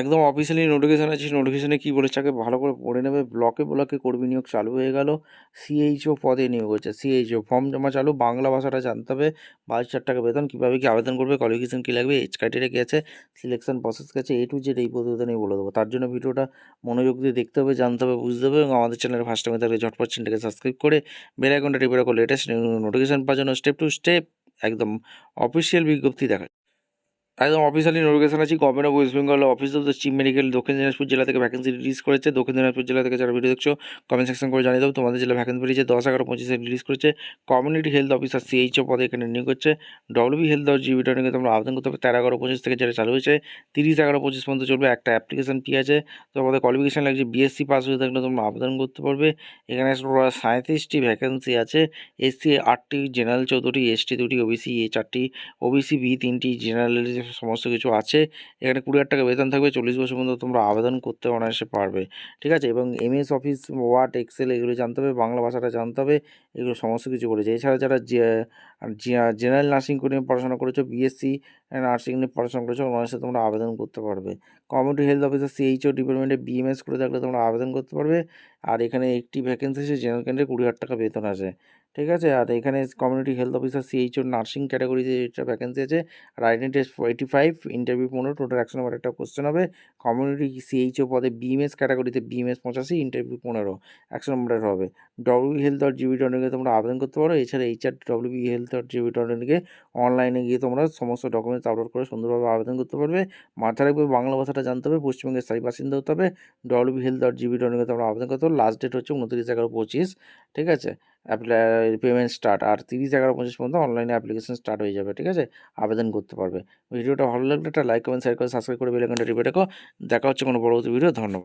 একদম officially notification আছে, নোটিফিকেশনে কী বলেছে আগে ভালো করে পড়ে নেবে। ব্লকে ব্লকে কর্মী নিয়োগ চালু হয়ে গেল। সিএইচও পদে নিয়োগ হচ্ছে। সিএইচও ফর্ম জমা চালু, বাংলা ভাষাটা জানতে হবে। 22,000 টাকা বেতন। কীভাবে কী আবেদন করবে, কোয়ালিফিকেশন কী লাগবে, এজ ক্রাইটেরিয়া কী আছে, সিলেকশন প্রসেস কী আছে, A to Z এই প্রতিবেদনেই বলে দেবো। তার জন্য ভিডিওটা মনোযোগ দিয়ে দেখতে হবে, জানতে হবে, বুঝতে হবে এবং আমাদের চ্যানেলে ফার্স্ট টাইমে থাকলে ঝটপট চ্যানেলটাকে সাবস্ক্রাইব করে বেল আইকনটা টিপে রাখো লেটেস্ট নোটিফিকেশন পাওয়ার জন্য। স্টেপ টু স্টেপ একদম অফিসিয়াল বিজ্ঞপ্তি দেখা। একদম অফিসিয়ালি নোটিফিকেশন আছে। Government of West Bengal office of the chief medical দক্ষিণ দিনাজপুর জেলা থেকে ভ্যাকেন্সি রিলিজ করেছে। দক্ষিণ দিনাজপুর জেলা থেকে যারা ভিডিও দেখছো কমেন্ট সেকশন করে জানিয়ে দেবো তোমাদের জেলা ভ্যাকেন্সি বেরিয়েছে। 10/11/25 রিলিজ করেছে। কমিউনিটি হেলথ অফিসার সিএইচও পদে এখানে নিয়োগ হচ্ছে। ডব্লিউবি হেলথ আর জিবি ট্রেনিংয়ে তোমরা আবেদন করতে হবে। 13/11/25 থেকে যেটা চালু হয়েছে 30/11/25 পর্যন্ত চলবে। একটা অ্যাপ্লিকেশন ফি আছে। তোমাদের কোয়ালিফিকেশন লাগছে বিএসসি পাস হয়ে থাকলে তোমরা আবেদন করতে পারবে। এখানে 37টি ভ্যাকেন্সি আছে। এসসি 8টি, জেনারেল 14টি, এসটি 2টি, ওবিসি 4টি, ওবিসি বি 3টি, জেনারেল সমস্ত কিছু আছে। এখানে 20,000 টাকা বেতন থাকবে। 40 বছর পর্যন্ত তোমরা আবেদন করতে অনায়াসে পারবে, ঠিক আছে। এবং এমএস অফিস, ওয়ার্ড, এক্সেল এগুলো জানতে হবে, বাংলা ভাষাটা জানতে হবে, এগুলো সমস্ত কিছু বলেছে। এছাড়া যারা জেনারেল নার্সিং নিয়ে পড়াশোনা করেছো, বিএসসি নার্সিং নিয়ে পড়াশোনা করেছো, অনায়াসে তোমরা আবেদন করতে পারবে। কমিউনিটি হেলথ অফিসার সিএইচও ডিপার্টমেন্টে বিএমএস করে থাকলে তোমরা আবেদন করতে পারবে। আর এখানে একটি ভ্যাকেন্সি আছে, জেনারেল ক্যান্ডিডেট 20,000 টাকা বেতন আছে, ঠিক আছে। আর এখানে community health officer CHO nursing ক্যাটাগরিতে এটা ভ্যাকেন্সি আছে। রাইটিং টেস্ট 85, ইন্টারভিউ 15, টোটাল 100 নম্বর একটা কোশ্চেন হবে। কমিউনিটি সিএইচও পদে বিএমএস ক্যাটাগরিতে বিএমএস 85, ইন্টারভিউ 15, 100 নম্বরের হবে। ডব্লিউবি হেলথ আর জিবি টনিকে তোমরা আবেদন করতে পারো। এছাড়া এইচআর ডব্লিউবি হেলথ আর জিবি টনিকে অনলাইনে গিয়ে তোমরা সমস্ত ডকুমেন্টস আপলোড করে সুন্দরভাবে আবেদন করতে পারবে। মাথায় রাখবে বাংলা ভাষাটা জানতে হবে, পশ্চিমবঙ্গের স্থায়ী বাসিন্দা হতে হবে। ডব্লিউবি হেলথ আর জিবি টনিকে তোমরা আবেদন করতে হবে। লাস্ট ডেট হচ্ছে 29/11/25, ঠিক আছে। পেমেন্ট স্টার্ট আর 30/11/25 পর্যন্ত অনলাইনে অ্যাপ্লিকেশন স্টার্ট হয়ে যাবে, ঠিক আছে। আবেদন করতে পারবে। ভিডিওটা ভালো লাগলে একটা লাইক, কমেন্ট, শেয়ার করে সাবস্ক্রাইব করে বেল আইকনটা টিপে রাখো। দেখা হচ্ছে কোনো পরবর্তী ভিডিও। ধন্যবাদ।